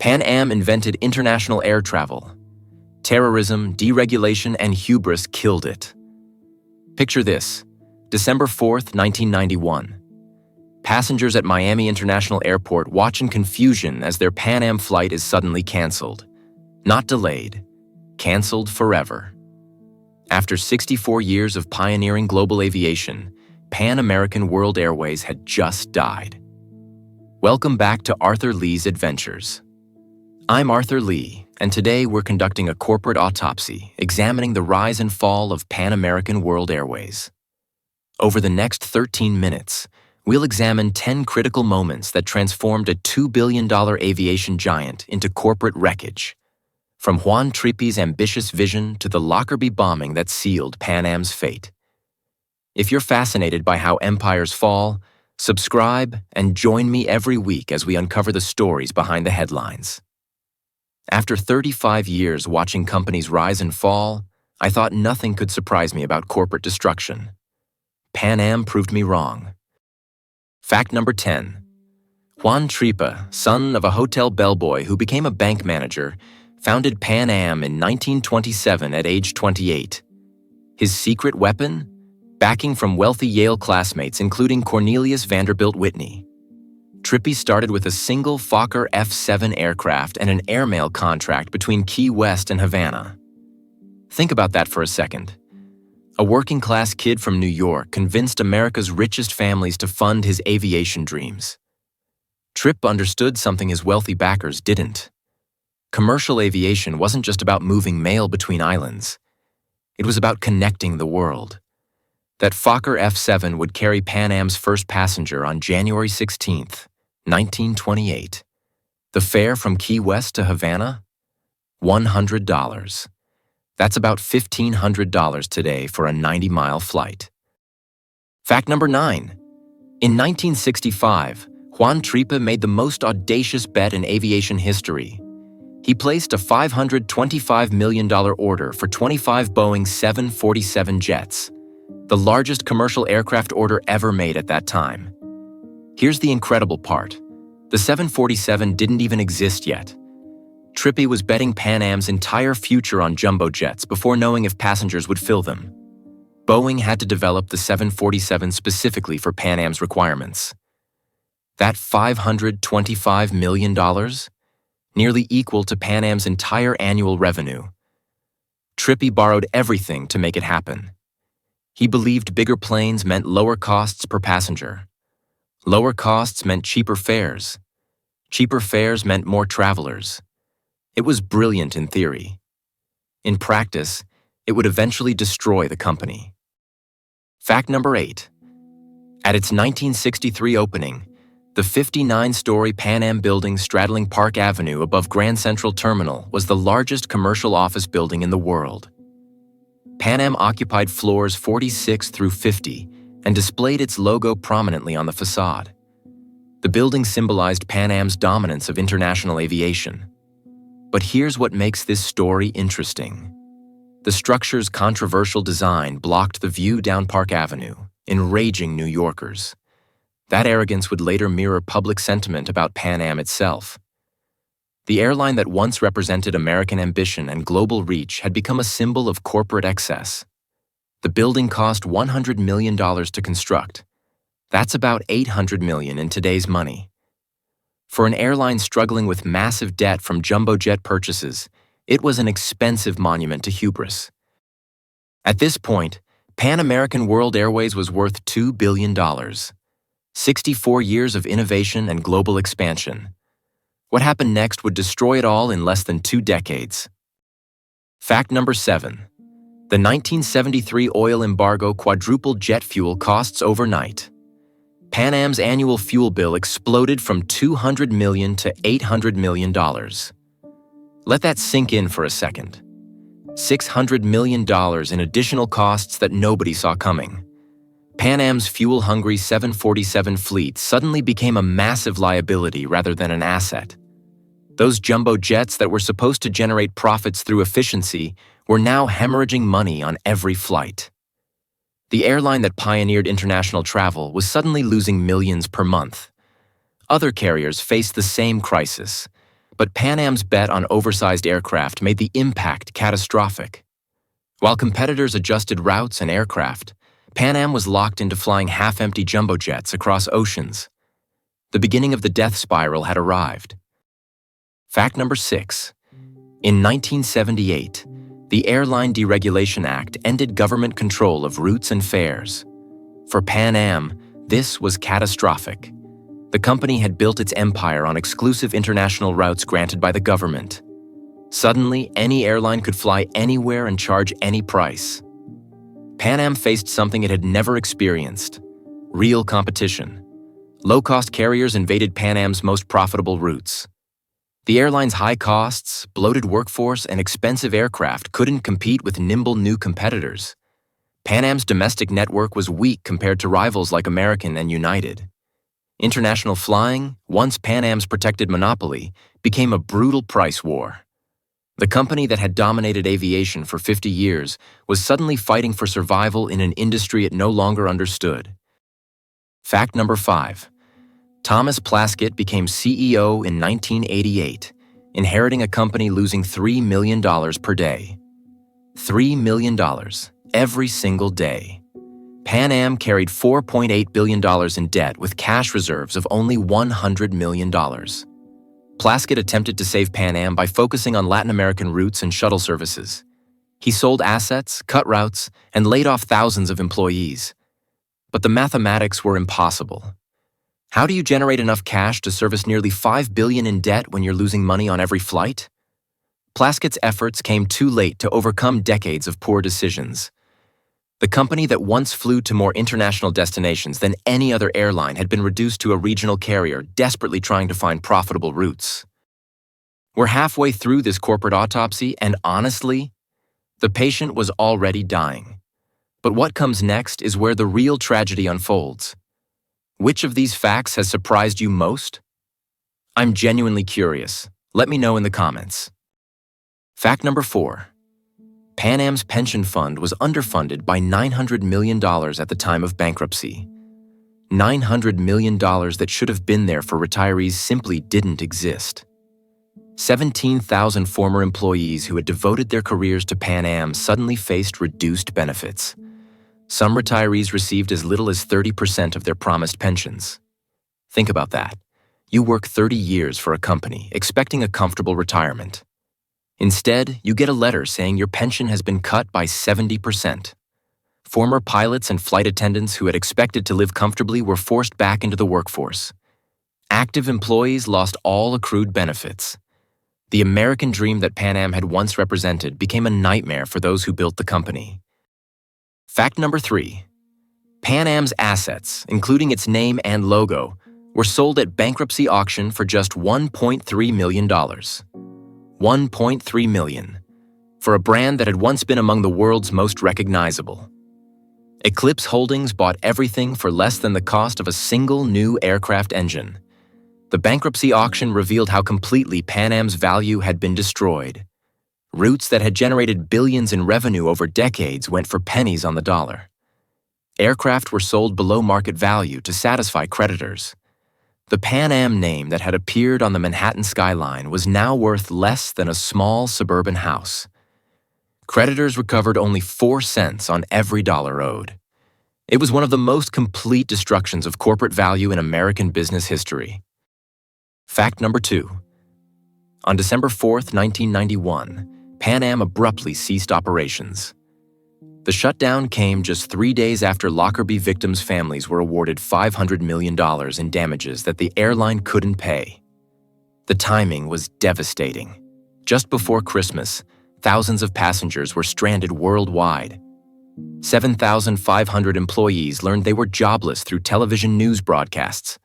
Pan Am invented international air travel. Terrorism, deregulation, and hubris killed it. Picture this: December 4th, 1991. Passengers at Miami International Airport watch in confusion as their Pan Am flight is suddenly canceled. Not delayed, canceled forever. After 64 years of pioneering global aviation, Pan American World Airways had just died. Welcome back to Arthur Lee's Adventures. I'm Arthur Lee, and today we're conducting a corporate autopsy, examining the rise and fall of Pan American World Airways. Over the next 13 minutes, we'll examine 10 critical moments that transformed a $2 billion aviation giant into corporate wreckage. From Juan Trippe's ambitious vision to the Lockerbie bombing that sealed Pan Am's fate. If you're fascinated by how empires fall, subscribe and join me every week as we uncover the stories behind the headlines. After 35 years watching companies rise and fall, I thought nothing could surprise me about corporate destruction. Pan Am proved me wrong. Fact number 10. Juan Trippe, son of a hotel bellboy who became a bank manager, founded Pan Am in 1927 at age 28. His secret weapon? Backing from wealthy Yale classmates, including Cornelius Vanderbilt Whitney. Trippe started with a single Fokker F-7 aircraft and an airmail contract between Key West and Havana. Think about that for a second. A working-class kid from New York convinced America's richest families to fund his aviation dreams. Trippe understood something his wealthy backers didn't. Commercial aviation wasn't just about moving mail between islands. It was about connecting the world. That Fokker F-7 would carry Pan Am's first passenger on January 16th, 1928. The fare from Key West to Havana? $100. That's about $1,500 today for a 90-mile flight. Fact number 9. In 1965, Juan Trippe made the most audacious bet in aviation history. He placed a $525 million order for 25 Boeing 747 jets, the largest commercial aircraft order ever made at that time. Here's the incredible part. The 747 didn't even exist yet. Trippe was betting Pan Am's entire future on jumbo jets before knowing if passengers would fill them. Boeing had to develop the 747 specifically for Pan Am's requirements. That $525 million? Nearly equal to Pan Am's entire annual revenue. Trippe borrowed everything to make it happen. He believed bigger planes meant lower costs per passenger. Lower costs meant cheaper fares. Cheaper fares meant more travelers. It was brilliant in theory. In practice, it would eventually destroy the company. Fact number 8. At its 1963 opening, the 59-story Pan Am building straddling Park Avenue above Grand Central Terminal was the largest commercial office building in the world. Pan Am occupied floors 46 through 50 and displayed its logo prominently on the facade. The building symbolized Pan Am's dominance of international aviation. But here's what makes this story interesting. The structure's controversial design blocked the view down Park Avenue, enraging New Yorkers. That arrogance would later mirror public sentiment about Pan Am itself. The airline that once represented American ambition and global reach had become a symbol of corporate excess. The building cost $100 million to construct. That's about $800 million in today's money. For an airline struggling with massive debt from jumbo jet purchases, it was an expensive monument to hubris. At this point, Pan American World Airways was worth $2 billion. 64 years of innovation and global expansion. What happened next would destroy it all in less than 2 decades. Fact number 7. The 1973 oil embargo quadrupled jet fuel costs overnight. Pan Am's annual fuel bill exploded from $200 million to $800 million. Let that sink in for a second. $600 million in additional costs that nobody saw coming. Pan Am's fuel-hungry 747 fleet suddenly became a massive liability rather than an asset. Those jumbo jets that were supposed to generate profits through efficiency were now hemorrhaging money on every flight. The airline that pioneered international travel was suddenly losing millions per month. Other carriers faced the same crisis, But Pan Am's bet on oversized aircraft made the impact catastrophic. While competitors adjusted routes and aircraft, Pan Am was locked into flying half-empty jumbo jets across oceans. The beginning of the death spiral had arrived. Fact number 6. In 1978, the Airline Deregulation Act ended government control of routes and fares. For Pan Am, this was catastrophic. The company had built its empire on exclusive international routes granted by the government. Suddenly, any airline could fly anywhere and charge any price. Pan Am faced something it had never experienced: real competition. Low-cost carriers invaded Pan Am's most profitable routes. The airline's high costs, bloated workforce, and expensive aircraft couldn't compete with nimble new competitors. Pan Am's domestic network was weak compared to rivals like American and United. International flying, once Pan Am's protected monopoly, became a brutal price war. The company that had dominated aviation for 50 years was suddenly fighting for survival in an industry it no longer understood. Fact number 5. Thomas Plaskett became CEO in 1988, inheriting a company losing $3 million per day. $3 million, every single day. Pan Am carried $4.8 billion in debt with cash reserves of only $100 million. Plaskett attempted to save Pan Am by focusing on Latin American routes and shuttle services. He sold assets, cut routes, and laid off thousands of employees. But the mathematics were impossible. How do you generate enough cash to service nearly $5 billion in debt when you're losing money on every flight? Plaskett's efforts came too late to overcome decades of poor decisions. The company that once flew to more international destinations than any other airline had been reduced to a regional carrier desperately trying to find profitable routes. We're halfway through this corporate autopsy, and honestly, the patient was already dying. But what comes next is where the real tragedy unfolds. Which of these facts has surprised you most? I'm genuinely curious. Let me know in the comments. Fact number 4. Pan Am's pension fund was underfunded by $900 million at the time of bankruptcy. $900 million that should have been there for retirees simply didn't exist. 17,000 former employees who had devoted their careers to Pan Am suddenly faced reduced benefits. Some retirees received as little as 30% of their promised pensions. Think about that. You work 30 years for a company, expecting a comfortable retirement. Instead, you get a letter saying your pension has been cut by 70%. Former pilots and flight attendants who had expected to live comfortably were forced back into the workforce. Active employees lost all accrued benefits. The American dream that Pan Am had once represented became a nightmare for those who built the company. Fact number 3. Pan Am's assets, including its name and logo, were sold at bankruptcy auction for just $1.3 million. $1.3 million, for a brand that had once been among the world's most recognizable. Eclipse Holdings bought everything for less than the cost of a single new aircraft engine. The bankruptcy auction revealed how completely Pan Am's value had been destroyed. Routes that had generated billions in revenue over decades went for pennies on the dollar. Aircraft were sold below market value to satisfy creditors. The Pan Am name that had appeared on the Manhattan skyline was now worth less than a small suburban house. Creditors recovered only 4 cents on every dollar owed. It was one of the most complete destructions of corporate value in American business history. Fact number 2. On December 4th, 1991, Pan Am abruptly ceased operations. The shutdown came just 3 days after Lockerbie victims' families were awarded $500 million in damages that the airline couldn't pay. The timing was devastating. Just before Christmas, thousands of passengers were stranded worldwide. 7,500 employees learned they were jobless through television news broadcasts.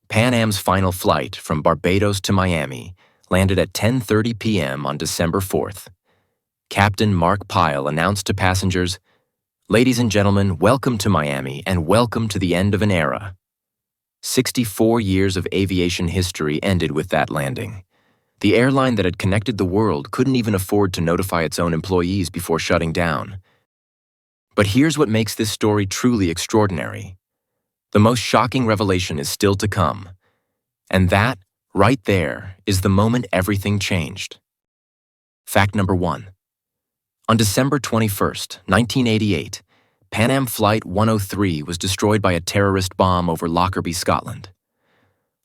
Pan Am's final flight from Barbados to Miami landed at 10:30 p.m. on December 4th. Captain Mark Pyle announced to passengers, "Ladies and gentlemen, welcome to Miami and welcome to the end of an era." 64 years of aviation history ended with that landing. The airline that had connected the world couldn't even afford to notify its own employees before shutting down. But here's what makes this story truly extraordinary. The most shocking revelation is still to come. And that, Right there is the moment everything changed. Fact number 1. On December 21st, 1988, Pan Am Flight 103 was destroyed by a terrorist bomb over Lockerbie, Scotland.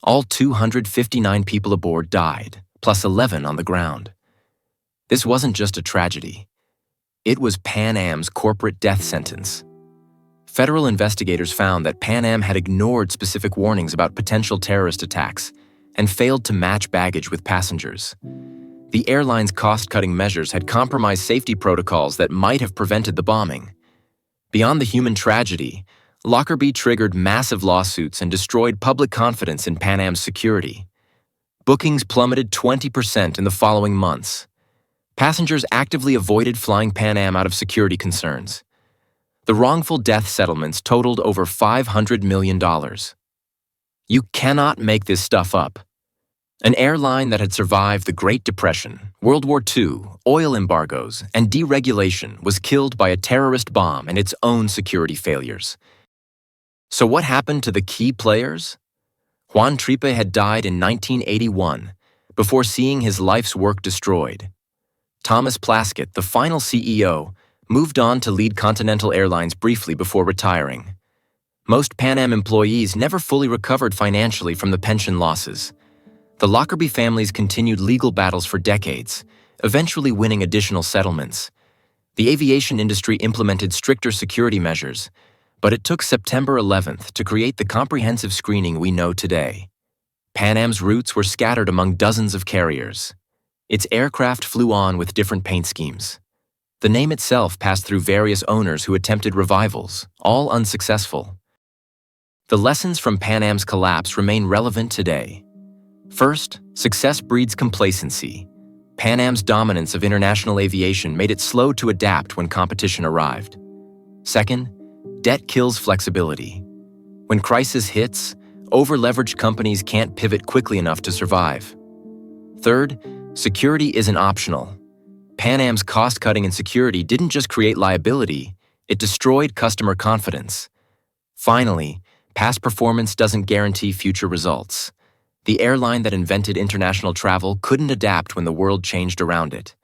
All 259 people aboard died, plus 11 on the ground. This wasn't just a tragedy. It was Pan Am's corporate death sentence. Federal investigators found that Pan Am had ignored specific warnings about potential terrorist attacks and failed to match baggage with passengers. The airline's cost-cutting measures had compromised safety protocols that might have prevented the bombing. Beyond the human tragedy, Lockerbie triggered massive lawsuits and destroyed public confidence in Pan Am's security. Bookings plummeted 20% in the following months. Passengers actively avoided flying Pan Am out of security concerns. The wrongful death settlements totaled over $500 million. You cannot make this stuff up. An airline that had survived the Great Depression, World War II, oil embargoes, and deregulation was killed by a terrorist bomb and its own security failures. So what happened to the key players? Juan Trippe had died in 1981, before seeing his life's work destroyed. Thomas Plaskett, the final CEO, moved on to lead Continental Airlines briefly before retiring. Most Pan Am employees never fully recovered financially from the pension losses. The Lockerbie families continued legal battles for decades, eventually winning additional settlements. The aviation industry implemented stricter security measures, but it took September 11th to create the comprehensive screening we know today. Pan Am's routes were scattered among dozens of carriers. Its aircraft flew on with different paint schemes. The name itself passed through various owners who attempted revivals, all unsuccessful. The lessons from Pan Am's collapse remain relevant today. First, success breeds complacency. Pan Am's dominance of international aviation made it slow to adapt when competition arrived. Second, debt kills flexibility. When crisis hits, over-leveraged companies can't pivot quickly enough to survive. Third, security isn't optional. Pan Am's cost-cutting and security didn't just create liability, it destroyed customer confidence. Finally, past performance doesn't guarantee future results. The airline that invented international travel couldn't adapt when the world changed around it.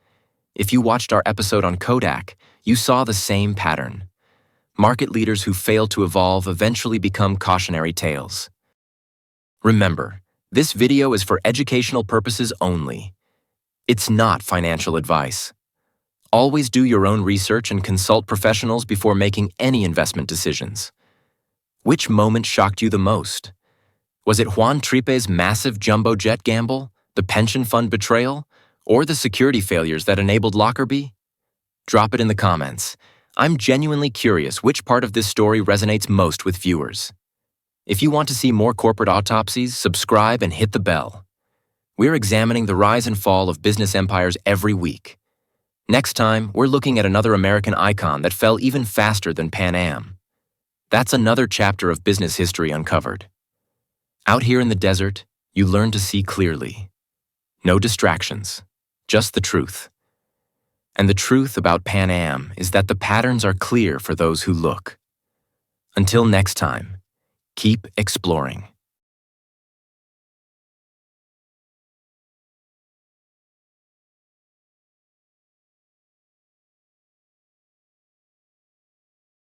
If you watched our episode on Kodak, you saw the same pattern. Market leaders who fail to evolve eventually become cautionary tales. Remember, this video is for educational purposes only. It's not financial advice. Always do your own research and consult professionals before making any investment decisions. Which moment shocked you the most? Was it Juan Trippe's massive jumbo jet gamble, the pension fund betrayal, or the security failures that enabled Lockerbie? Drop it in the comments. I'm genuinely curious which part of this story resonates most with viewers. If you want to see more corporate autopsies, subscribe and hit the bell. We're examining the rise and fall of business empires every week. Next time, we're looking at another American icon that fell even faster than Pan Am. That's another chapter of business history uncovered. Out here in the desert, you learn to see clearly. No distractions, just the truth. And the truth about Pan Am is that the patterns are clear for those who look. Until next time, keep exploring.